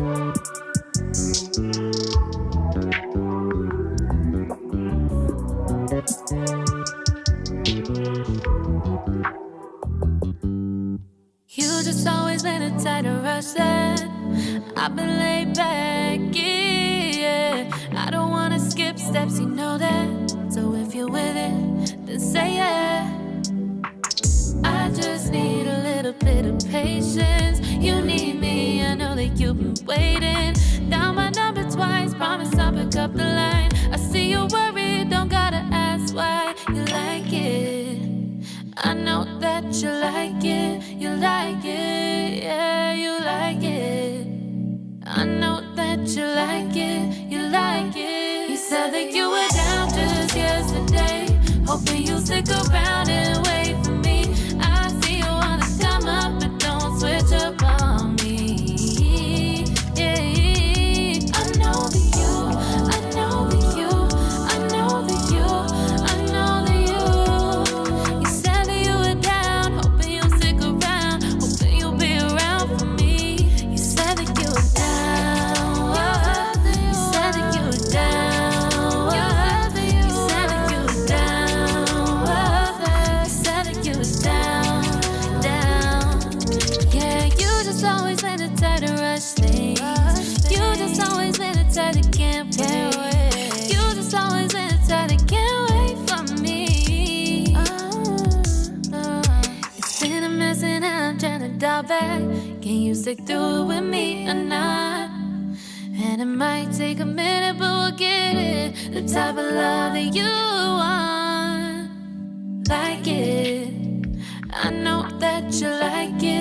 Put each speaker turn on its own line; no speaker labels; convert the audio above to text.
You just always been a tighter rush that I've been laid back, yeah. I don't wanna skip steps, you know that. So if you're with it, then say yeah. I just need a little bit of patience. You need me, I know that you've been waiting. Down my number twice, promise I'll pick up the line. I see you worried, don't gotta ask why. You like it, I know that you like it. You like it, yeah, you like it. I know that you like it, you like it. You said that you were down just yesterday, hoping you'll stick around and wait for me. I see you wanna come up, but don't switch up on me. Yeah, I know that you, I know that you, I know that you, I know that you. You said that you were down, hoping you'll stick around, hoping you'll be around for me. You said that you were down, you said that you were down, you said that you were down, you said that you were down, down. Yeah, you just always been the type to rush things. You just always been the type that can't wait. You just always been the type that can't wait for me. It's been a mess and I'm trying to dial back. Can you stick through it with me or not? And it might take a minute, but we'll get it. The type of love that you want. Like it, I know that you like it.